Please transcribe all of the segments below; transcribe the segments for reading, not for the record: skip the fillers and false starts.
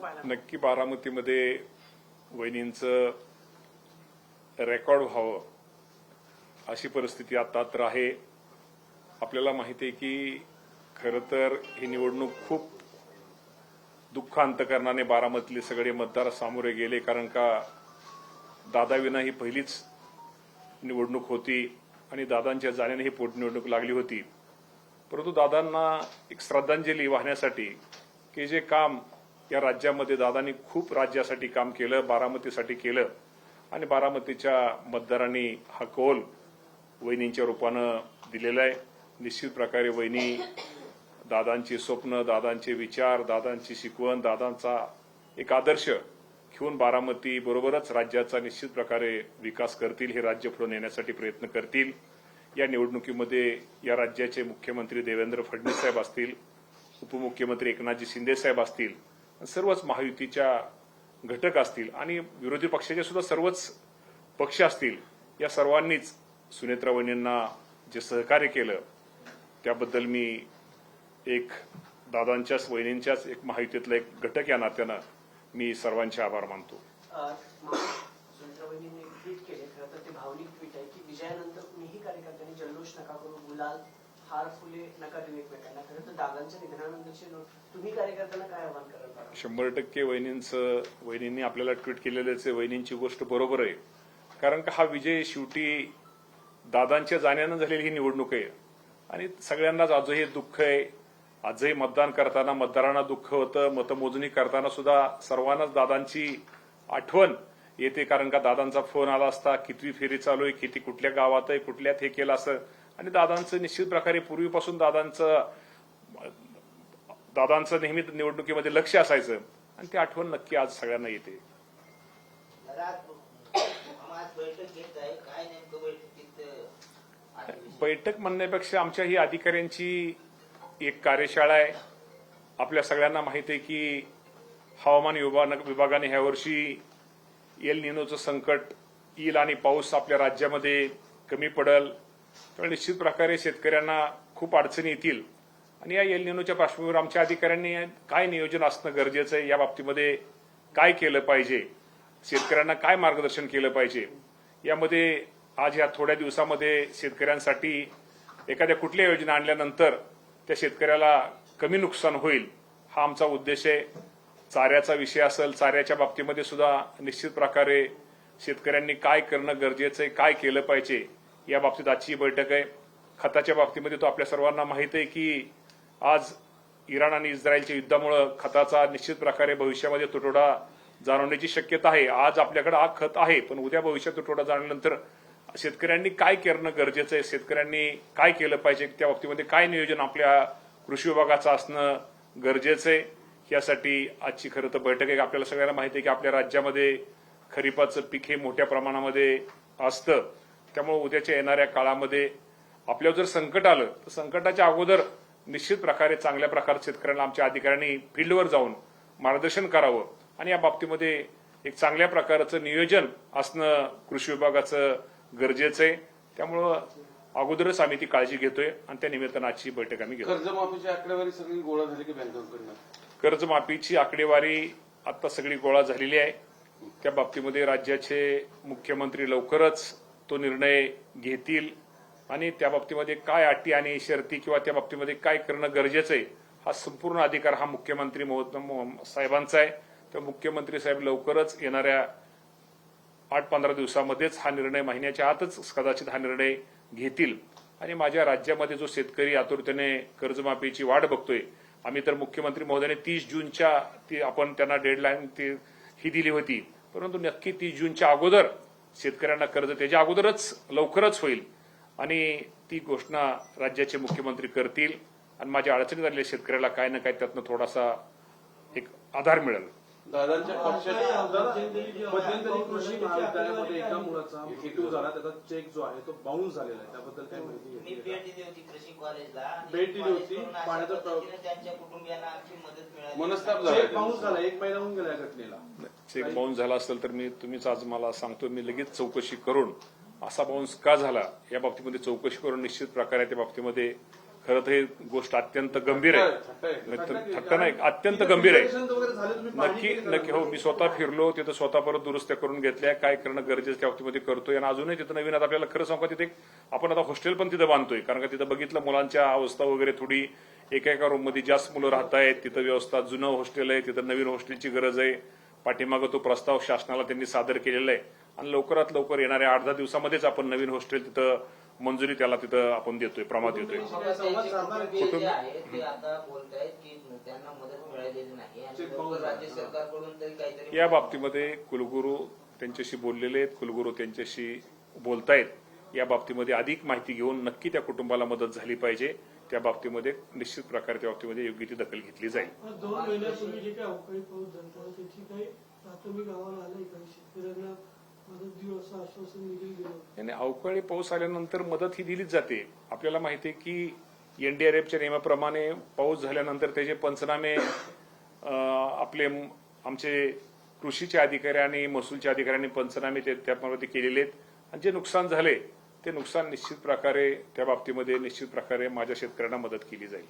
पाहायला नक्की बारामतीमध्ये वहिनींचं रेकॉर्ड व्हावं अशी परिस्थिती आता तर आहे. आपल्याला माहिती आहे की खरं तर ही निवडणूक खूप दुःख अंतकरणाने बारामतीतले सगळे मतदार सामोरे गेले, कारण का दादाविना ही पहिलीच निवडणूक होती आणि दादांच्या जाण्याने ही पोटनिवडणूक लागली होती. परंतु दादांना एक श्रद्धांजली वाहण्यासाठी की जे काम या राज्यामध्ये दादांनी खूप राज्यासाठी काम केलं, बारामतीसाठी केलं आणि बारामतीच्या मतदारांनी हा कौल वहिनींच्या रूपानं दिलेला आहे. निश्चित प्रकारे वहिनी दादांची स्वप्न, दादांचे विचार, दादांची शिकवण, दादांचा एक आदर्श घेऊन बारामती बरोबरच राज्याचा निश्चित प्रकारे विकास करतील, हे राज्य पुढे नेण्यासाठी प्रयत्न करतील. या निवडणुकीमध्ये या राज्याचे मुख्यमंत्री देवेंद्र फडणवीस साहेब असतील, उपमुख्यमंत्री एकनाथजी शिंदे साहेब असतील, सर्वच महायुतीच्या घटक असतील आणि विरोधी पक्षाचे सुद्धा सर्वच पक्ष असतील. या सर्वांनीच सुनेत्रा वहिनींना जे सहकार्य केलं त्याबद्दल मी एक दादांच्याच वहिनींच्याच एक महायुतीतला एक घटक या नात्यानं मी सर्वांचे आभार मानतो. सुनेत्रा वहिनींनी ट्विट केले, खरं तर ते भावनिक ट्विट आहे की विजयानंतर कुणीही कार्यकर्त्यांनी जल्लोष नका करू, गुलाल हार फुले नका देऊ एकमेकांना. खरं तर दादांच्या निधनानंतरचे तुम्ही कार्यकर्त्यांना काय आवाहन कराल? 100% वहिनींनी आपल्याला ट्विट केलेल्याच वहिनींची गोष्ट बरोबर आहे, कारण का हा विजय शेवटी दादांच्या जाण्यानं झालेली ही निवडणूक आहे आणि सगळ्यांनाच आजही दुःख आहे. आजही मतदान करताना मतदारांना दुःख होतं, मतमोजणी करताना सुद्धा सर्वांनाच दादांची आठवण येते, कारण का दादांचा फोन आला असता, किती फेरी चालू आहे, किती कुठल्या गावात आहे, कुठल्यात हे केलं असं. आणि दादांचं निश्चित प्रकारे पूर्वीपासून दादांचं नेहमी निवडणुकीमध्ये लक्ष असायचं आणि ती आठवण नक्की आज सगळ्यांना येते. बैठक म्हणण्यापेक्षा आमच्या ही अधिकाऱ्यांची एक कार्यशाळा आहे. आपल्या सगळ्यांना माहिती आहे की हवामान विभागाने ह्या वर्षी एल निनोचं संकट येईल आणि पाऊस आपल्या राज्यामध्ये कमी पडेल, त्यामुळे निश्चित प्रकारे शेतकऱ्यांना खूप अडचणी येतील आणि या एल निनोच्या पार्श्वभूमीवर आमच्या अधिकाऱ्यांनी काय नियोजन असणं गरजेचं आहे, या बाबतीमध्ये काय केलं पाहिजे, शेतकऱ्यांना काय मार्गदर्शन केलं पाहिजे, यामध्ये आज या थोड्या दिवसामध्ये शेतकऱ्यांसाठी एखाद्या कुठल्या योजना आणल्यानंतर त्या शेतकऱ्याला कमी नुकसान होईल, हा आमचा उद्देश आहे. चाऱ्याचा विषय असेल, चाऱ्याच्या बाबतीमध्ये सुद्धा निश्चित प्रकारे शेतकऱ्यांनी काय करणं गरजेचं आहे, काय केलं पाहिजे, या बाबतीत आजची बैठक आहे. खताच्या बाबतीमध्ये तो आपल्या सर्वांना माहिती आहे की आज इराण आणि इस्रायलच्या युद्धामुळे खताचा निश्चित प्रकारे भविष्यामध्ये तुटवडा जाणवण्याची शक्यता आहे. आज आपल्याकडे हा खत आहे, पण उद्या भविष्यात तुटवडा जाणल्यानंतर शेतकऱ्यांनी काय करणं गरजेचं आहे, शेतकऱ्यांनी काय केलं पाहिजे, त्या बाबतीमध्ये काय नियोजन आपल्या कृषी विभागाचं असणं गरजेचं आहे, यासाठी आजची खरं तर बैठक आहे. आपल्याला सगळ्यांना माहिती आहे की आपल्या राज्यामध्ये खरीपाचं पीक हे मोठ्या प्रमाणामध्ये असतं, त्यामुळे उद्याच्या येणाऱ्या काळामध्ये आपल्यावर जर संकट आलं तर संकटाच्या अगोदर निश्चित प्रकारे चांगल्या प्रकारे शेतकऱ्यांना आमच्या अधिकाऱ्यांनी फील्डवर जाऊन मार्गदर्शन करावं आणि या बाबतीमध्ये एक चांगल्या प्रकारचं नियोजन असणं कृषी विभागाचं गरजेचं आहे. त्यामुळं अगोदरच आम्ही ती काळजी घेतोय आणि त्या निमित्तानं आजची बैठक आम्ही घेतो. कर्जमाफीची आकडेवारी सगळी गोळा झाली की बँकांकडनं? कर्जमाफीची आकडेवारी आता सगळी गोळा झालेली आहे. त्या बाबतीमध्ये राज्याचे मुख्यमंत्री लवकरच तो निर्णय घेतील आणि त्या बाबतीमध्ये काय अटी आणि शर्ती किंवा त्या बाबतीमध्ये काय करणं गरजेचं आहे, हा संपूर्ण अधिकार हा मुख्यमंत्री साहेबांचा आहे. तर मुख्यमंत्री साहेब लवकरच येणाऱ्या 8-15 दिवसामध्येच हा निर्णय, महिन्याच्या आतच कदाचित हा निर्णय घेतील आणि माझ्या राज्यामध्ये जो शेतकरी आतुरतेने कर्जमाफीची वाट बघतोय, आम्ही तर मुख्यमंत्री महोदयाने 30 जूनच्या आपण त्यांना डेडलाईन ही दिली होती, परंतु नक्की 30 जूनच्या अगोदर शेतकऱ्यांना कर्ज त्याच्या अगोदरच लवकरच होईल आणि ती घोषणा राज्याचे मुख्यमंत्री करतील आणि माझ्या अडचणीत आलेल्या शेतकऱ्याला काय ना काय त्यातनं थोडासा एक आधार मिळेल. दादांच्या पक्षाच्या मध्यंतरी कृषी महाविद्यालयामध्ये एका मुलाचा मृत्यू झाला, त्याचा चेक जो आहे तो बाउन्स झालेला आहे, त्याबद्दल काय माहिती? भेट दिली होती कृषी कॉलेजला, भेट दिली होती, पाण्याचा त्यांच्या कुटुंबियांना आर्थिक मदत मिळाली, मनस्ताप झाला, चेक बाउन्स झाला, 1 महिना होऊन गेला घटनेला. चेक बाउन्स झाला असेल तर तुम्हीच आज मला सांगतो, मी लगेच चौकशी करून असा बाउन्स का झाला या बाबतीमध्ये चौकशी करून निश्चित प्रकारे त्या बाबतीमध्ये खरं तर ही गोष्ट अत्यंत गंभीर आहे. थट्टा नाही, अत्यंत तिथे गंभीर आहे. filtration वगैरे झाले, तुम्ही पाहणी नक्की केली का? नक्की हो, मी स्वतः फिरलो तिथं, स्वतः परत दुरुस्त्या करून घेतल्या, काय करणं गरजेचं त्या बाबतीमध्ये करतोय. आणि अजूनही तिथं नवीन आता आपल्याला खरं सांगू का, तिथे आपण आता हॉस्टेल पण तिथं बांधतोय, कारण का तिथं बघितलं मुलांच्या अवस्था वगैरे थोडी, एका रूम मध्ये जास्त मुलं राहत आहेत, तिथं व्यवस्था, जुनं हॉस्टेल आहे, तिथं नवीन हॉस्टेलची गरज आहे. पाठीमागं तो प्रस्ताव शासनाला त्यांनी सादर केलेला आहे आणि लवकरात लवकर येणाऱ्या 8-10 दिवसामध्येच आपण नवीन हॉस्टेल तिथं मंजुरी त्याला तिथं आपण देतोय, प्रमाण देतोय. कुटुंबीय जे आहेत ते आता बोलतायत की त्यांना मदत मिळालेली नाही आणि लवकर राज्य सरकारकडून तरी काहीतरी या बाबतीमध्ये कुलगुरू त्यांच्याशी बोललेले आहेत, कुलगुरू त्यांच्याशी बोलतायत. या बाबतीमध्ये अधिक माहिती घेऊन नक्की त्या कुटुंबाला मदत झाली पाहिजे. त्या बाबतीमध्ये निश्चित प्रकारे त्या बाबतीमध्ये योग्य ती दखल घेतली जाईल. 2 महिन्यापूर्वी जे काही अवकाळी पाऊस झाला त्याची काही प्राथमिक अहवाल आलाय काही शेतकऱ्यांना मदत देऊ असं आश्वासन दिलं गेलं. आणि अवकाळी पाऊस आल्यानंतर मदत ही दिलीच जाते. आपल्याला माहिती आहे की एनडीआरएफच्या नियमाप्रमाणे पाऊस झाल्यानंतर त्याचे पंचनामे आपले आमचे कृषीचे अधिकारी आणि महसूलच्या अधिकाऱ्यांनी पंचनामे त्यामध्ये केलेले आहेत. आणि जे नुकसान झाले ते नुकसान निश्चित प्रकारे त्या बाबतीमध्ये निश्चित प्रकारे माझ्या शेतकऱ्यांना मदत केली जाईल.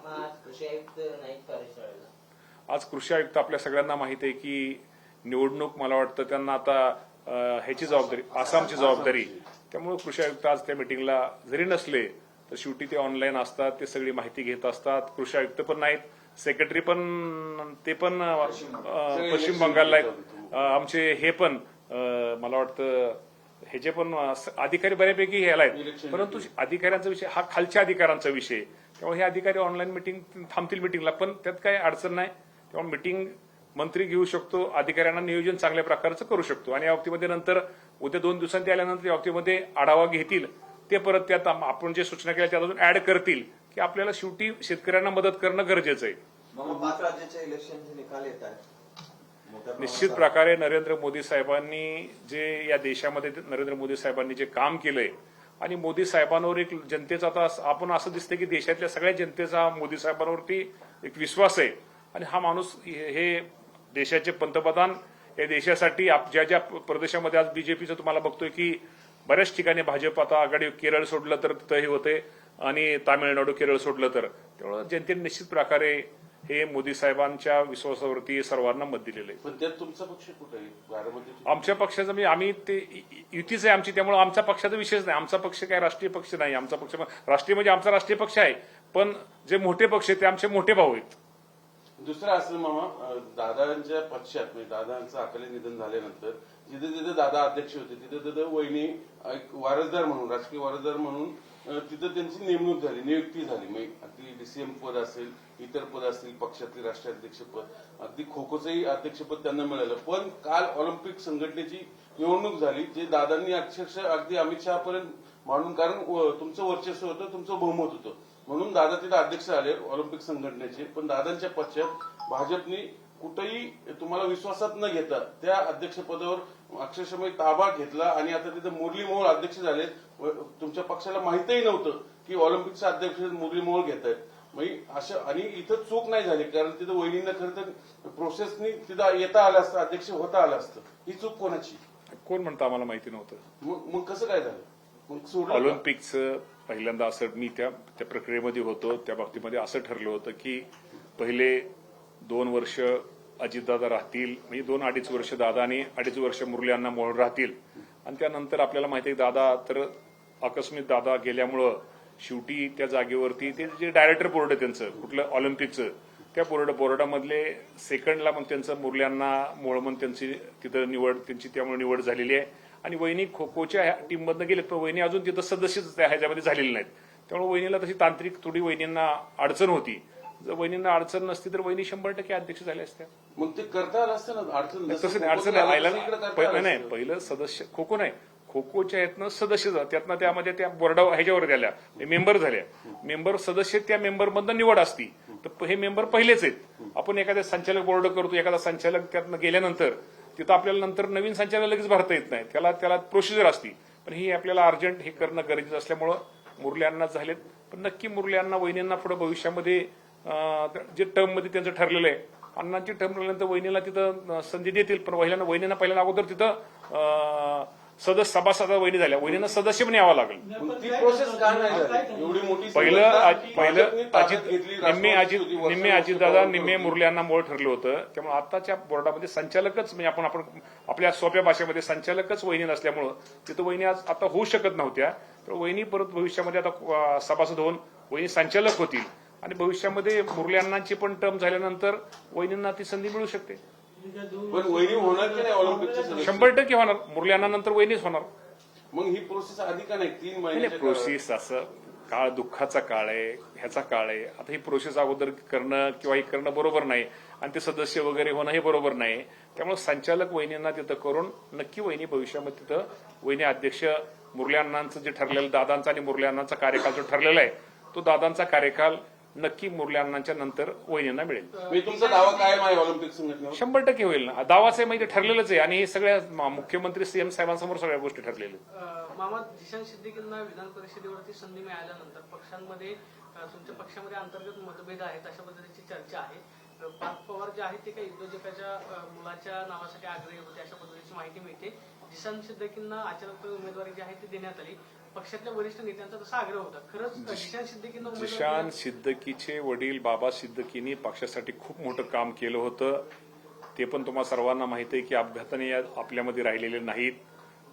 आज कृषी आयुक्त नाहीत कार्यशाळेला. आज कृषी आयुक्त आपल्या सगळ्यांना माहिती आहे की निवडणूक, मला वाटतं त्यांना आता ह्याची जबाबदारी, आसामची जबाबदारी, त्यामुळे कृषी आयुक्त आज त्या मिटिंगला जरी नसले तर शेवटी ते ऑनलाईन असतात, ते सगळी माहिती घेत असतात. कृषी आयुक्त पण नाहीत, सेक्रेटरी पण, ते पण पश्चिम बंगालला आहेत. आमचे हे पण मला वाटतं ह्याचे पण अधिकारी बऱ्यापैकी ह्याला आहेत, परंतु अधिकाऱ्यांचा विषय हा खालच्या अधिकाऱ्यांचा विषय. त्यामुळे हे अधिकारी ऑनलाईन मिटिंग थांबतील मिटिंगला, पण त्यात काही अडचण नाही. त्यामुळे मिटिंग मंत्री घेऊ शकतो, अधिकाऱ्यांना नियोजन चांगल्या प्रकारचं करू शकतो. आणि या बाबतीमध्ये नंतर उद्या 2 दिवसांनी आल्यानंतर या बाबतीमध्ये आढावा घेतील, ते परत त्यात आपण जे सूचना केल्या त्यात अजून ऍड करतील की आपल्याला शेवटी शेतकऱ्यांना मदत करणं गरजेचं आहे. 5 राज्याच्या इलेक्शनचे निकाल येत आहेत. निश्चित प्रकारे नरेंद्र मोदी साहेबांनी जे या देशामध्ये नरेंद्र मोदी साहेबांनी जे काम केलंय आणि मोदी साहेबांवर एक जनतेचा, आता आपण असं दिसतं की देशातल्या सगळ्या जनतेचा मोदी साहेबांवरती एक विश्वास आहे. आणि हा माणूस, हे देशाचे पंतप्रधान, या देशासाठी ज्या ज्या प्रदेशामध्ये आज बीजेपीचं तुम्हाला बघतोय की बऱ्याच ठिकाणी भाजप आता आघाडी, केरळ सोडलं तर तिथं हे होते आणि तामिळनाडू, केरळ सोडलं तर, त्यामुळे जनतेने निश्चित प्रकारे हे मोदी साहेबांच्या विश्वासावरती सर्वांना मत दिलेलं आहे. पण त्यात तुमचा पक्ष कुठे आहे? बारामती आमच्या पक्षाचं आम्ही ते युतीच आहे आमची, त्यामुळे आमचा पक्षाचा विषयच नाही. आमचा पक्ष काय राष्ट्रीय पक्ष नाही. आमचा पक्ष राष्ट्रीय म्हणजे आमचा राष्ट्रीय पक्ष आहे, पण जे मोठे पक्ष आहेत ते आमचे मोठे भाऊ आहेत. दुसरं असं मामा, दादांच्या पक्षात म्हणजे दादांचं अकाली निधन झाल्यानंतर जिथे जिथे दादा अध्यक्ष होते तिथे तिथे वहिनी एक वारसदार म्हणून, राजकीय वारसदार म्हणून तिथं त्यांची नेमणूक झाली, नियुक्ती झाली. म्हणजे अगदी डीसीएम पद असेल, इतर पद असतील, पक्षातील राष्ट्राध्यक्ष पद, अगदी खो खोचंही अध्यक्षपद त्यांना मिळालं. पण काल ऑलिम्पिक संघटनेची निवडणूक झाली, जे दादांनी अक्षरशः अगदी अमित शहा पर्यंत मांडून, कारण तुमचं वर्चस्व होतं, तुमचं बहुमत होतं म्हणून दादा तिथे अध्यक्ष आले ऑलिम्पिक संघटनेचे. पण दादांच्या पश्चात भाजपने कुठेही तुम्हाला विश्वासात न घेता त्या अध्यक्षपदावर अक्षरशः ताबा घेतला आणि आता तिथे मुरली मोहोळ अध्यक्ष झाले. तुमच्या पक्षाला माहितीही नव्हतं की ऑलिम्पिकचे अध्यक्ष मुरली मोहोळ घेत आहेत. म्हणजे अशा, आणि इथं चूक नाही झाली, कारण तिथं वहिनींना खरं तर प्रोसेसनी तिथं येता आलं असतं, अध्यक्ष होता आलं असतं. ही चूक कोणाची? कोण म्हणतं आम्हाला माहिती नव्हतं? मग कसं काय झालं? मग सोडलं का? ऑलिम्पिकचं पहिल्यांदा असं, मी त्या प्रक्रियेमध्ये होतो, त्या बाबतीमध्ये असं ठरलं होतं की पहिले 2 वर्ष अजितदादा राहतील, म्हणजे 2-2.5 वर्ष दादा आणि 2.5 वर्ष मुरली अण्णा मोहोळ राहतील. आणि त्यानंतर आपल्याला माहिती आहे दादा, तर आकस्मिक दादा गेल्यामुळं शेवटी त्या जागेवरती ते जे डायरेक्टर बोर्ड आहे त्यांचं कुठलं ऑलिम्पिकचं, त्या बोर्डामधले सेकंडला मग त्यांचं मुरली अण्णा मोहोळ म्हणून त्यांची तिथं निवड, त्यांची त्यामुळे निवड झालेली आहे. आणि वहिनी खो खोच्या टीममधनं गेलेत, पण वहिनी अजून तिथं सदस्यच ह्याच्यामध्ये झालेली नाहीत. त्यामुळे वहिनीला तशी तांत्रिक थोडी वहिनींना अडचण होती. जर वहिनींना अडचण नसती तर वहिनी 100% अध्यक्ष झाल्या असत्या. मग ते करता आलं असतं ना, अडचण तसं नाही, अडचण नाही. पहिलं सदस्य खो खो नाही, खो खोच्या ह्यातनं सदस्य, त्यातनं त्यामध्ये त्या बोर्डा ह्याच्यावर झाल्या, मेंबर झाल्या. मेंबर सदस्य त्या मेंबरमधनं निवड असती, तर हे मेंबर पहिलेच आहेत. आपण एखाद्या संचालक बोर्ड करतो, एखादा संचालक त्यातनं गेल्यानंतर तिथं आपल्याला नंतर नवीन संचालक लगेच भरता येत नाही, त्याला प्रोसिजर असती. पण ही आपल्याला अर्जंट हे करणं गरजेचं असल्यामुळं मुरली अण्णा झालेत. पण नक्की मुरली अण्णा वहिनींना पुढे भविष्यामध्ये जे टर्म मध्ये त्यांचं ठरलेलं आहे, अण्णांची टर्म ठरल्यानंतर वहिनीला तिथं संधी देतील. पण वहिनींना पहिल्यांदा अगोदर तिथं सभासदा वहिनी झाल्या, वहिनींना सदस्य पण यावं लागेल. मग ती प्रोसेस का नाही झाली? एवढी मोठी पहिलं भाजपने ताब्यात घेतली, राष्ट्रवादीची होती, निम्मे वर्षानुवर्षे अजितदादा गव्हर्नर निम्मे होती. मुरली यांना मूळ ठरलं होतं. त्यामुळे आताच्या बोर्डामध्ये संचालकच म्हणजे आपण आपल्या सोप्या भाषेमध्ये संचालकच वहिनी नसल्यामुळं तिथं वहिनी आज आता होऊ शकत नव्हत्या. तर वहिनी परत भविष्यामध्ये आता सभासद होऊन वहिनी संचालक होतील आणि भविष्यामध्ये मुरली अण्णांची पण टर्म झाल्यानंतर वहिनींना ती संधी मिळू शकते. पण वहिनी होणार की नाही ऑलिम्पिकच्या सदस्य? 100% होणार. मुरली अण्णांनंतर वहिनीच होणार. मग ही प्रोसेस आधी का नाही? 3 नाही महिन्याच्या प्रोसेस असं काळ दुःखाचा काळ आहे, ह्याचा काळ आहे. आता ही प्रोसेस अगोदर करणं किंवा हे करणं बरोबर नाही आणि ते सदस्य वगैरे होणं हे बरोबर नाही. त्यामुळे संचालक वहिनींना तिथं करून नक्की वहिनी भविष्यामध्ये तिथं वहिनी अध्यक्ष मुरली अण्णांचं जे ठरलेलं दादांचा आणि मुरली अण्णांचा कार्यकाल जो ठरलेला आहे तो दादांचा कार्यकाल नक्की मुरली अण्णांच्या नंतर वहिनींना मिळेल. मी तुमचा दावा कायम आहे ऑलिम्पिक संघटनेवर? 100% होईल ना. दावाच आहे म्हणजे ठरलेलंच आहे आणि हे सगळ्या मुख्यमंत्री सीएम साहेबांसमोर सगळ्या गोष्टी ठरलेल्या आहेत. मामा, जिशान सिद्दीकींना विधान परिषदेवरती संधी मिळाल्यानंतर पक्षांमध्ये तुमच्या पक्षामध्ये अंतर्गत मतभेद आहेत अशा पद्धतीची चर्चा आहे. पार्थ पवार जे आहेत ते काही उद्योजकाच्या मुलाच्या नावासाठी आग्रही होते अशा पद्धतीची माहिती मिळते. जिशान सिद्दीकींना अचानक उमेदवारी जी आहे ती देण्यात आली. पक्षातल्या वरिष्ठ नेत्यांचा तसा आग्रह होता. खरंच जिशान सिद्दीकींना जिशान सिद्दीकीचे वडील बाबा सिद्दीकींनी पक्षासाठी खूप मोठं काम केलं होतं. ते पण तुम्हाला सर्वांना माहिती आहे की अपघाताने आपल्यामध्ये राहिलेले नाहीत.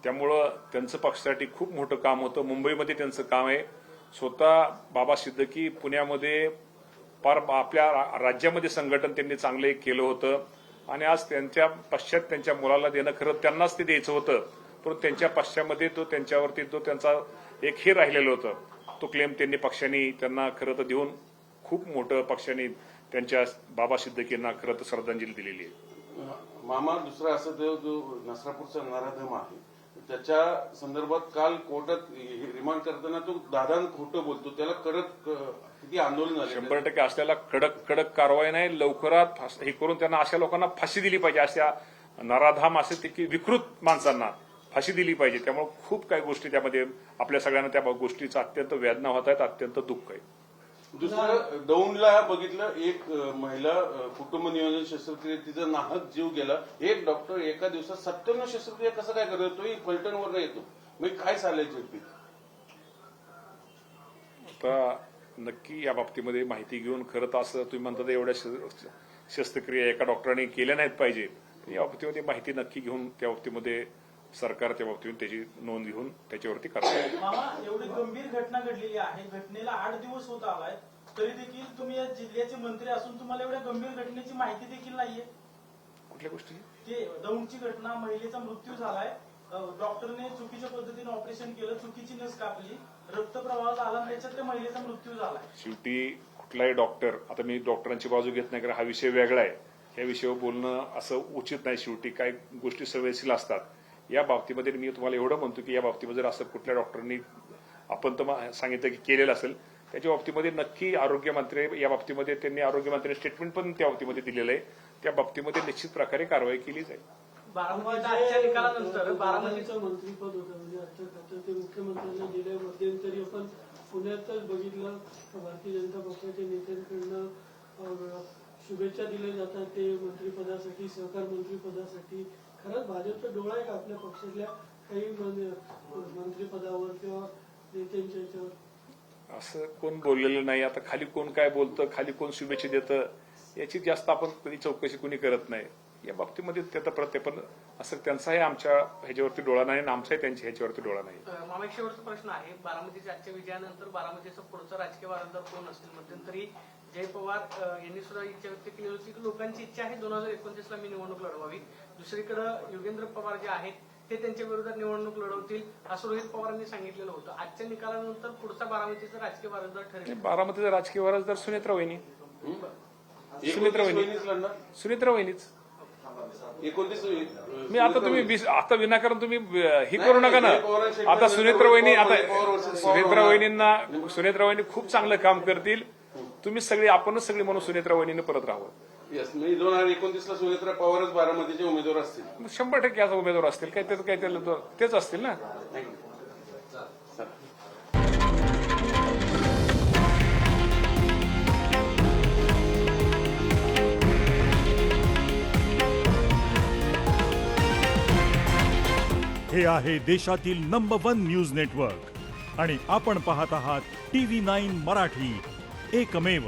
त्यामुळं त्यांचं पक्षासाठी खूप मोठं काम होतं. मुंबईमध्ये त्यांचं काम आहे. स्वतः बाबा सिद्दीकी पुण्यामध्ये फार आपल्या राज्यामध्ये संघटन त्यांनी चांगलं केलं होतं आणि आज त्यांच्या पश्चात त्यांच्या मुलाला देणं खरं त्यांनाच ते द्यायचं होतं. परंतु त्यांच्या पश्चामध्ये तो त्यांच्यावरती तो त्यांचा एक हे राहिलेलं होतं. तो क्लेम त्यांनी पक्षाने त्यांना खरं तर देऊन खूप मोठं पक्षाने त्यांच्या बाबा सिद्दीकींना खरं तर श्रद्धांजली दिलेली आहे. मामा, दुसरा असं जो नसरापूरचा नराधम आहे त्याच्या संदर्भात काल कोर्टात रिमांड करताना तो दादा खोटं बोलतो, त्याला कडक किती आंदोलन झाले? 100% असल्याला कडक कारवाई नाही, लवकरात हे करून त्यांना अशा लोकांना फाशी दिली पाहिजे. अशा नराधाम असे की विकृत माणसांना फाशी दिली पाहिजे. त्यामुळे खूप काही गोष्टी त्यामध्ये आपल्या सगळ्यांना त्या गोष्टीचा अत्यंत वेदना होत आहेत, अत्यंत दुःख आहे. दुसरं दौंडला बघितलं, एक महिला कुटुंब नियोजन शस्त्रक्रियेत तिचा नाहक जीव गेला. एक डॉक्टर एका दिवसात 97 शस्त्रक्रिया कसं काय करतो? तोही फलटणवर येतो. मग काय चाललंय चिडपीत? आता नक्की या बाबतीमध्ये माहिती घेऊन खरं तर असं तुम्ही म्हणता एवढ्या शस्त्रक्रिया एका डॉक्टरांनी केल्या नाहीत पाहिजे. या बाबतीमध्ये माहिती नक्की घेऊन त्या बाबतीमध्ये सरकार त्या बाबतीत त्याची नोंद घेऊन त्याच्यावरती करतो. मामा, एवढी गंभीर घटना घडलेली आहे, घटनेला 8 दिवस होत आलाय, तरी देखील तुम्ही या जिल्ह्याचे मंत्री असून तुम्हाला एवढ्या गंभीर घटनेची माहिती देखील नाहीये. कुठल्या गोष्टी? ते दौंडची घटना, महिलेचा मृत्यू झालाय, डॉक्टरने चुकीच्या पद्धतीने ऑपरेशन केलं, चुकीची नस कापली, रक्तप्रवाह झाला, त्याच्यात त्या महिलेचा मृत्यू झालाय. शेवटी कुठलाही डॉक्टर, आता मी डॉक्टरांची बाजू घेत नाही कारण हा विषय वेगळा आहे, या विषयावर बोलणं असं उचित नाही. शेवटी काही गोष्टी संवेदनशील असतात. या बाबतीमध्ये मी तुम्हाला एवढं म्हणतो की या बाबतीमध्ये जर असं कुठल्या डॉक्टरांनी आपण तर सांगितलं की केलेलं असेल, त्याच्या बाबतीमध्ये नक्की आरोग्यमंत्री या बाबतीमध्ये त्यांनी आरोग्यमंत्री स्टेटमेंट पण त्या बाबतीमध्ये दिलेलं आहे. त्या बाबतीमध्ये निश्चित प्रकारे कारवाई केली जाईल. बारामतीच्या आजच्या निकालानंतर बारामतीचं मंत्रीपद होतं म्हणजे आजच्या खात्यात ते मुख्यमंत्र्यांना गेल्या मध्यंतरी आपण पुण्यातच बघितलं भारतीय जनता पक्षाच्या नेत्यांकडनं शुभेच्छा दिल्या जातात ते मंत्रिपदासाठी, सहकार मंत्रिपदासाठी. खरंच भाजपचा डोळा आहे का आपल्या पक्षातल्या काही मंत्रिपदावर किंवा नेत्यांच्या याच्यावर? असं कोण बोललेलं नाही. आता खाली कोण काय बोलतं, खाली कोण शुभेच्छा देतं, याची जास्त आपण कधी चौकशी कोणी करत नाही. या बाबतीमध्ये त्याचा पण असं त्यांचाही आमच्या ह्याच्यावरती डोळा नाही आणि आमचाही त्यांच्या ह्याच्यावरती डोळा नाही. मामा, एक शेवटचा प्रश्न आहे. बारामतीच्या आजच्या विजयानंतर बारामतीचा पुढचा राजकीय वारसदार कोण असतील? मध्यंतरी जय पवार यांनी सुद्धा इच्छा व्यक्त केली होती की लोकांची इच्छा आहे 2029ला मी निवडणूक लढवावी. दुसरीकडे योगेंद्र पवार जे आहेत ते त्यांच्या विरोधात निवडणूक लढवतील असं रोहित पवारांनी सांगितलेलं होतं. आजच्या निकालानंतर पुढचा बारामतीचा राजकीय वारसदार ठरेल. बारामतीचा राजकीय वारसदार सुनेत्रा वहिनी. सुनेत्रा वहिनीच. 29 मी आता तुम्ही आता विनाकारण तुम्ही हे करू नका ना. आता सुनेत्रा वहिनी, आता सुनेत्रा वहिनी खूप चांगलं काम करतील. तुम्ही सगळे, आपणच सगळे म्हणून सुनेत्रा वहिनीने परत राहावं. येस, मी 2029ला सुनेत्रा पवारच बारामतीचे उमेदवार असतील. 100% याचा उमेदवार असतील. काय तेच असतील ना. हे आहे देशातील नंबर 1 न्यूज नेटवर्क आणि आपण पाहत आहात TV9 मराठी, एकमेव.